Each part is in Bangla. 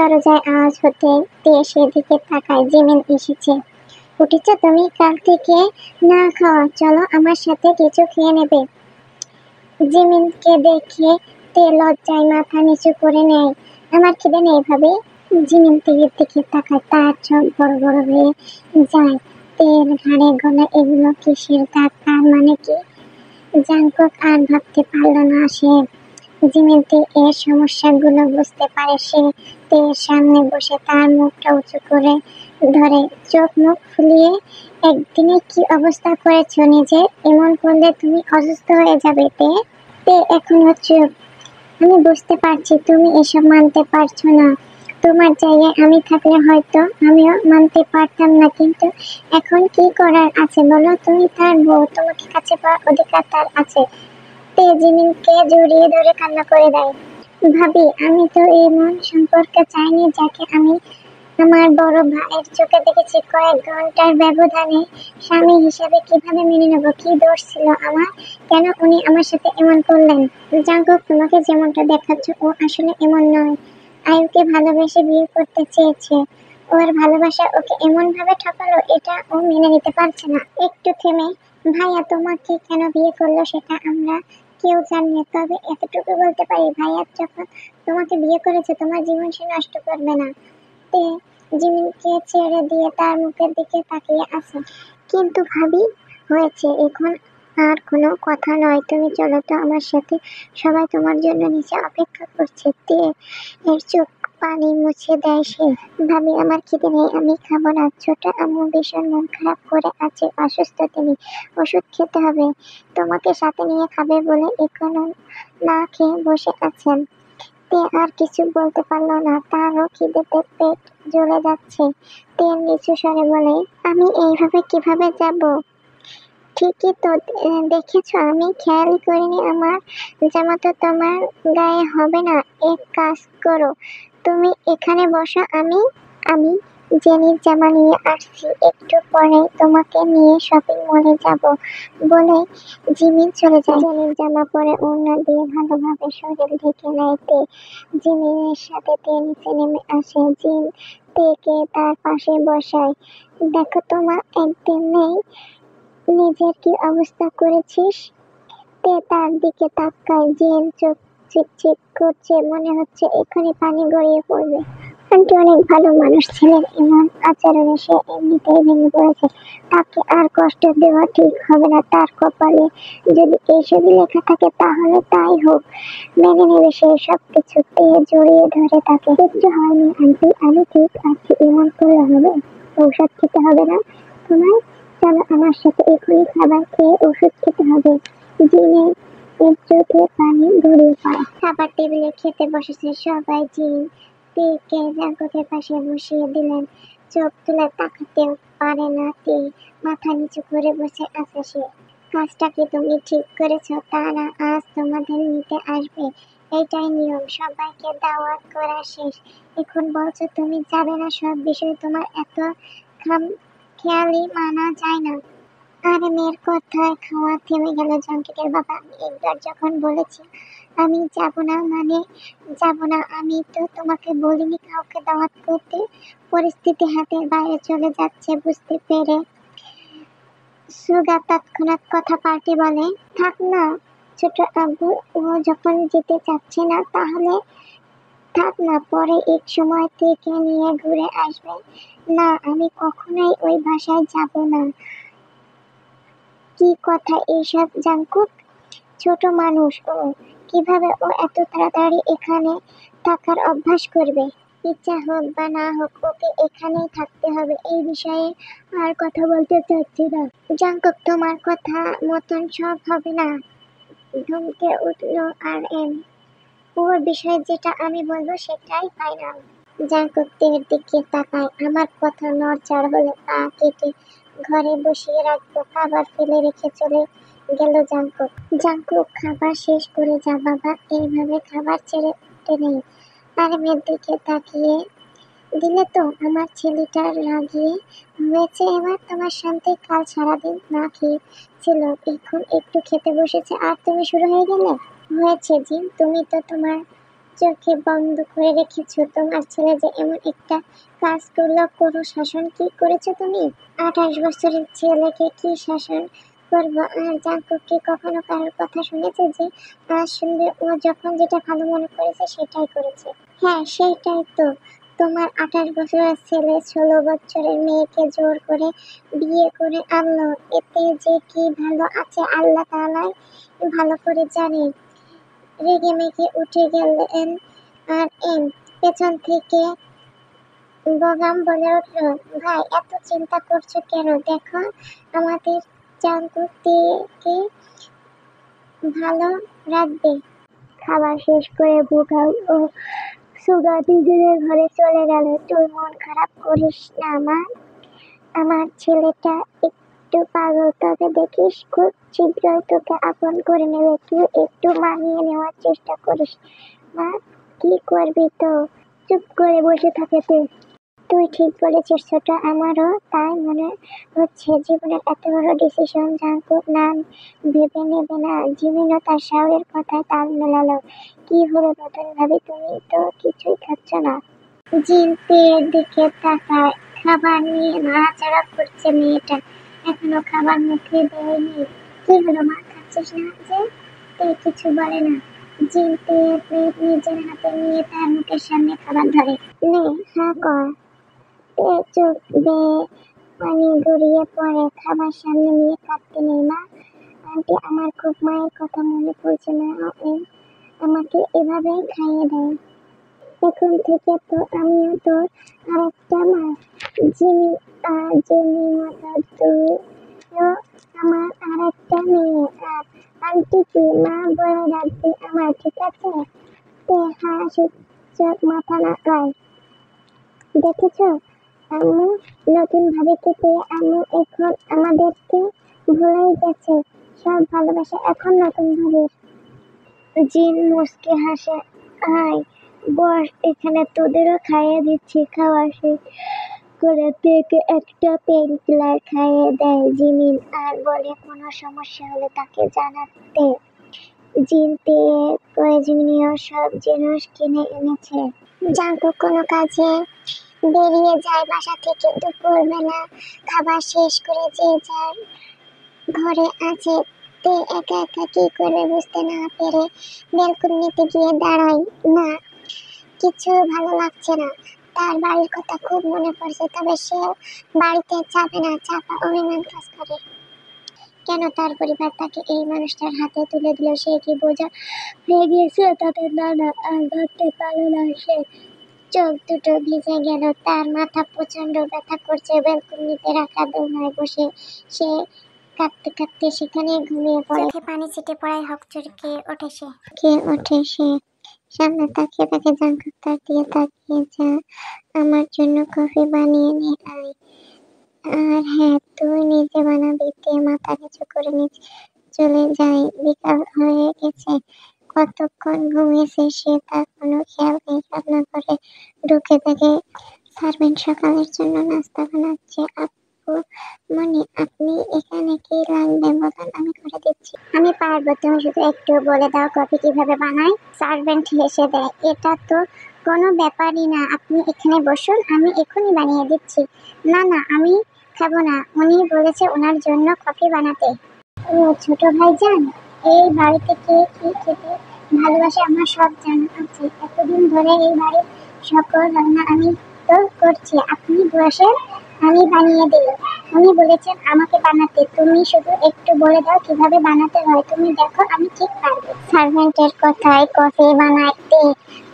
দরজায় আওয়াজ হতে তে সেদিকে তাকায়। জিমিন এসেছে। উঠেছ তুমি? কাল থেকে না খাওয়া, চলো আমার সাথে কিছু খেয়ে নেবে। জিমিনকে দেখে তে লজ্জায় মাথা নিচু করে নেয়। আমার খিদে নেই ভাবি। জিমিন তের দিকে তাকায়, তার চোখ বড় বড় হয়ে যায়। তের ঘাড়ে গোনা এগুলো কিসের দাগ, তার মানে কি? জাংকুক আর ভাবতে পারল না সে। জিমিন তে এর সমস্যাগুলো বুঝতে পারে। সে তের সামনে বসে তার মুখটা উঁচু করে ধরে, চোখ মুখ ফুলিয়ে, একদিনে কি অবস্থা করেছ নিজের? এমন করলে তুমি অসুস্থ হয়ে যাবে তে। তে এখনো চুপ। আমি বুঝতে পারছি তুমি এসব মানতে পারছো না। তোমার জায়গায় আমি থাকলে হয়তো আমিও মানতে পারতাম না, কিন্তু এখন কি করার আছে বলো? তুমি তার বউ, তোমাকে কাছে পাওয়ার অধিকার তার আছে। তে জিমিনকে জড়িয়ে ধরে কান্না করে দেয়। ভাবি, আমি তো এমন সম্পর্ক চাইনি যাকে আমি আমার বড় ভাইয়ের চোখে দেখেছি। কয়েক ঘন্টার ব্যবধানে স্বামী হিসাবে কিভাবে মেনে নেব? কি দোষ ছিল আমার? কেন উনি আমার সাথে এমন করলেন? জাঙ্কুক, তোমাকে যেমনটা দেখাচ্ছ ও আসলে এমন নয়। আয়ুকে ভালোবেসে বিয়ে করতে চেয়েছে। ওর ভালোবাসা ওকে এমন ভাবে ঠকালো, এটা ও মেনে নিতে পারছে না। একটু থেমে, ভাইয়া তোমাকে কেন বিয়ে করলো সেটা আমরা কেউ জানি না, তবে এতটুকু বলতে পারি, ভাইয়া যখন তোমাকে বিয়ে করেছে তোমার জীবন সে নষ্ট করবে না। তে জিমিনকে ছেড়ে দিয়ে তার মুখের দিকে তাকিয়ে আছে। কিন্তু ভাবি, হয়েছে, এখন আর কোনো কথা নয়, তুমি চলো তো আমার সাথে, সবাই তোমার জন্য নিচে অপেক্ষা করছে। তে এর চোখ পানি মুছে দেয় সে। ভাবি, আমার খিদে নেই, আমি খাবো না। ছোট আম্মু ভীষণ মন খারাপ করে আছে, অসুস্থ তিনি, ওষুধ খেতে হবে। তোমাকে সাথে নিয়ে খাবে বলে এখনো না খেয়ে বসে আছেন। তে আর কিছু বলতে পারল না, তারও খিদেতে পেট জ্বলে যাচ্ছে। তে নিচু স্বরে বলে, আমি এইভাবে কিভাবে যাব? ঠিকই তো দেখেছ, আমি খেয়ালই করিনি। আমার জামা তো তোমার গায়ে হবে না। এক কাজ করো, তুমি এখানে বসো, আমি আমি জেনির জামা নিয়ে আসছি, একটু পরে তোমাকে নিয়ে শপিং মলে যাব। বলে জিমিন চলে যায়। জেনির জামা পরে ওড়না দিয়ে ভালোভাবে শরীর ঢেকে নেয় তে। জিমিনের সাথে তে নিচে নেমে আসে। জিন তেকে তার পাশে বসায়। দেখো তোমা, একদিন নেই নিজের কি অবস্থা করেছিস। তে তার দিকে তাকায়। জিন চোখ চিকচিক করছে, মনে হচ্ছে এখনই পানি গড়িয়ে পড়বে। আন্টি অনেক ভালো মানুষ ছিলেন, এমন আচরণে সে এমনিতেই ভেঙে পড়েছে। তাকে আর কষ্ট দেওয়া ঠিক হবে না। তার কপালে যদি এইসবই লেখা থাকে তাহলে তাই হোক, মেনে নেবে সে সবকিছু। তে জড়িয়ে ধরে তাকে। কিচ্ছু হয়নি আন্টি, আমি ঠিক আছি। এমন করলে হবে? ঔষধ খেতে হবে না তোমায়? চলো আমার সাথে, এখনই খাবার খেয়ে ওষুধ খেতে হবে। জিনের এর চোখে পানি গড়িয়ে পড়ে। খাবার টেবিলে খেতে বসেছে সবাই। জিন তেকে জাঙ্কুকের পাশে বসিয়ে দিলেন। চোখ তুলে তাকাতেও পারে না তে, মাথা নিচু করে বসে আছে সে। কাজটা কি তুমি ঠিক করেছো? তারা আজ তোমাদের নিতে আসবে, এইটাই নিয়ম। সবাইকে দাওয়াত করা শেষ, এখন বলছো তুমি যাবে না? সব বিষয় তোমার এত খেয়ালি মানা যায় না। আরে মেয়ের কথায় খাওয়া থেমে গেল জাঙ্কুকের বাবা। আমি একবার যখন বলেছি আমি যাব না মানে যাব না, আমি তো তোমাকে বলিনি কাউকে দাওয়াত করতে। পরিস্থিতি হাতের বাইরে চলে যাচ্ছে বুঝতে পেরে সুগা তৎক্ষণাৎ কথা পাল্টে বলে, থাক না ছোট আব্বু, ও যখন যেতে চাচ্ছে না তাহলে থাক না, পরে এক সময় থেকে নিয়ে ঘুরে আসবে। না, আমি কখনোই ওই বাসায় যাব না। কি কথা এইসব জাঙ্কুক? ছোট মানুষ ও, কিভাবে ও এত তাড়াতাড়ি এখানে থাকার অভ্যাস করবে? ইচ্ছা হোক বা না হোক ওকে এখানেই থাকতে হবে। এই বিষয়ে আর কথা বলতে চাচ্ছি না। জাঙ্কুক, তোমার কথা মতন সব হবে না। ধমকে উঠল আর এম। ওর বিষয়ে যেটা আমি বলবো সেটাই ফাইনাল। জাঙ্কুক তের দিকে তাকায়। আমার কথা নড়চড় হলে পা কেটে ঘরে বসিয়ে রাখবো। খাবার ফেলে রেখে চলে গেল জাঙ্কুক। জাঙ্কুক, খাবার শেষ করে যা বাবা, এইভাবে খাবার ছেড়ে উঠতে নেই। আর মেয়ের দিকে তাকিয়ে দিলে তো আমার ছেলেটা রাগিয়ে হয়েছে এবার তোমার শান্তি। কাল সারাদিন না খেয়ে ছিল, এখন একটু খেতে বসেছে আর তুমি শুরু হয়ে গেলে। হয়েছে জিন, তুমি তো তোমার চোখে বন্ধ করে রেখেছো? তোমার ছেলে যে এমন একটা কাজ করলো, কোনো শাসন কি করেছো তুমি? 28 বছরের ছেলেকে কি শাসন করবো? আর জাঙ্কুক কি কখনো কারোর কথা শুনেছে যে শুনবে? ও যখন যেটা ভালো মনে করেছে সেটাই করেছে। হ্যাঁ, সেইটাই তো। তোমার 28 বছরের ছেলে 16 বছরের মেয়েকে জোর করে বিয়ে করে আনলো। এতে যে কি ভালো আছে আল্লাহ তাআলাই ভালো করে জানে। রেগে মেগে উঠে গেলেন আর পেছন থেকে বগাম বলে উঠল, ভাই এত চিন্তা করছো কেন? দেখো আমাদের জাঙ্কুককে ভালো রাখবে। খাবার শেষ করে বুকাল ও সুগা নিজেদের ঘরে চলে গেল। তুই মন খারাপ করিস না মা, আমার ছেলেটা একটু পাগল, তবে দেখিস খুব শীঘ্রই তোকে আপন করে নেবে। তুই একটু মানিয়ে নেওয়ার চেষ্টা করিস মা। কি করবি তো? চুপ করে বসে থাকে তুই। তুই ঠিক বলেছিস ছোট, আমারও তাই মনে হচ্ছে। জীবনের এত বড় ডিসিশন জাঙ্কুক না ভেবে নেবে না। জিমিনও তার শাওরের কথায় তাল মেলালো। কি হলো নতুন ভাবি, তুমি তো কিছুই খাচ্ছ না? জিন পেয়ের দিকে তাকায়। খাবার নিয়ে নাড়াচাড়া করছে মেয়েটা, এখনো খাবার মুখে দেয়নি। কি হলো মা, খাচ্ছিস না যে? তে কিছু বলে না। জিন পেয়ের প্লেট নিজের হাতে নিয়ে তার মুখের সামনে খাবার ধরে। নে, হা কর। তে চোখ বেয়ে পানি গড়িয়ে পড়ে। খাবার সামনে নিয়ে কাঁদতে নেই মা। আন্টি, আমার খুব মায়ের কথা মনে পড়ছে মা, আমাকে এভাবেই খাইয়ে দেয়। এখন থেকে তো আমিও তোর আরেকটা মা। জিমি জিমির মতো তুইও আমার আরেকটা মেয়ে। আর আন্টি কি মা বলে রাখবি আমার, ঠিক আছে? তে হ্যাঁ সূচক মাথা নাড়ায়। দেখেছো আম্মু, নতুন ভাবিকে পেয়ে আম্মু এখন আমাদেরকে ভুলেই গেছে। সব ভালোবাসা এখন নতুন ভাবির। জিন মুচকি হাসে। আয় বস, এখানে তোদেরও খাইয়ে দিচ্ছি। খাওয়া শেষ করে তেকে একটা পেন কিলার খাইয়ে দেয় জিমিন আর বলে কোনো সমস্যা হলে তাকে জানাতে। জিন পেয়ে প্রয়োজনীয় সব জিনিস কিনে এনেছে। জাঙ্কুক কোনো কাজে বেরিয়ে যায় বাসা থেকে। দুপুরবেলা খাবার শেষ করে যে যার ঘরে আছে। তে একা একা কি করবে বুঝতে না পেরে ব্যালকনিতে গিয়ে দাঁড়ায়। না, কিছু ভালো লাগছে না। তার বাড়ির কথা খুব মনে পড়ছে, তবে সে বাড়িতে যাবে না। চাপা অভিমান কাজ করে। কেন তার পরিবার তাকে এই মানুষটার হাতে তুলে দিল? সে কি বোঝা হয়ে গিয়েছে তাদের? নানা আর ভাবতে পারল না সে। চোখ দুটো ভিজে গেল, তার মাথা প্রচন্ড ব্যথা করছে। ব্যালকনিতে রাখা দোলনায় বসে সে কাঁদতে কাঁদতে সেখানে ঘুমিয়ে পড়ে। চোখে পানি ছিটে পড়ায় হকচরকে ওঠে সে। সামনে তাকিয়ে তাকে জাঙ্কুক তাক দিয়ে তাকিয়ে, যা আমার জন্য কফি বানিয়ে নিয়ে আয়। আর হ্যাঁ, তুই নিজে বানাবি। তে মাথা নিচু করে নিচে চলে যায়। বিকাল হয়ে গেছে। কতক্ষণ ঘুমিয়েছে সে তার কোনো খেয়াল নেই। রান্না করে ঢুকে দেখে সার্ভেন্ট সকালের জন্য নাস্তা বানাচ্ছে। আপু মনি, আপনি এখানে কি লাগবে বলেন, আমি করে দিচ্ছি। আমি পারবো, তুমি শুধু একটু বলে দাও কফি কিভাবে বানাই। সার্ভেন্ট হেসে দেয়, এটা তো কোনো ব্যাপারই না, আপনি এখানে বসুন, আমি এখনই বানিয়ে দিচ্ছি। না না, আমি খাবো না, উনি বলেছে ওনার জন্য কফি বানাতে। ও ছোট ভাইজান, এই বাড়িতে কে কি খেতে ভালোবাসে আমার সব জানা আছে। এতদিন ধরে এই বাড়ির সকল রান্না আমি তো করছি। আপনি বসেন, আমি বানিয়ে দিই। উনি বলেছেন আমাকে বানাতে, তুমি শুধু একটু বলে দাও কিভাবে বানাতে হয়। তুমি দেখো আমি ঠিক পারবো। সার্ভেন্টের কথায় কফি বানাতে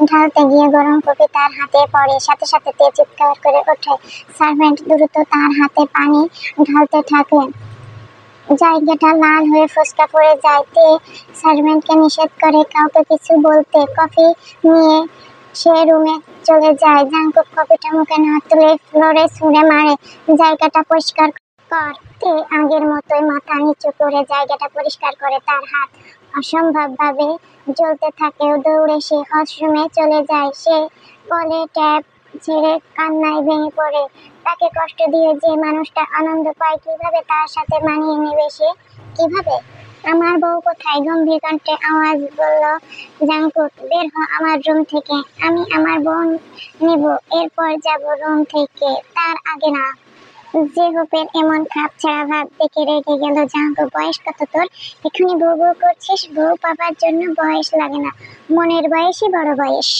ঢালতে গিয়ে গরম কফি তার হাতে পড়ে। সাথে সাথে তে চিৎকার করে ওঠে। সার্ভেন্ট দ্রুত তার হাতে পানি ঢালতে থাকে। জায়গাটা লাল হয়ে ফোস্কা পড়ে যায়। তে সার্ভেন্টকে নিষেধ করে কাউকে কিছু বলতে। কফি নিয়ে সে রুমে চলে যায়। জাঙ্কুক কফিটা মুখে না তুলে ফ্লোরে ছুঁড়ে মারে, জায়গাটা পরিষ্কার কর। তে আগের মতোই মাথা নিচু করে জায়গাটা পরিষ্কার করে। তার হাত অসম্ভবভাবে জ্বলতে থাকে। দৌড়ে সে ওয়াশরুমে চলে যায়। সে কলে ট্যাপ ছেড়ে কান্নায় ভেঙে পড়ে। তাকে কষ্ট দিয়ে যে মানুষটা আনন্দ পায়, কিভাবে তার সাথে মানিয়ে নেবে সে? কিভাবে? আমার বউ কোথায়? গম্ভীর কণ্ঠে আওয়াজ বলল জাঙ্কুক। বের হ আমার রুম থেকে। আমি আমার বউ নেব, এরপর যাব রুম থেকে, তার আগে না। জেহুপের এমন খাপছাড়া ভাব দেখে রেগে গেল জাঙ্কুক। বয়স কত তোর? এখনই বউ বউ করছিস? বউ পাবার জন্য বয়স লাগে না, মনের বয়সই বড় বয়স।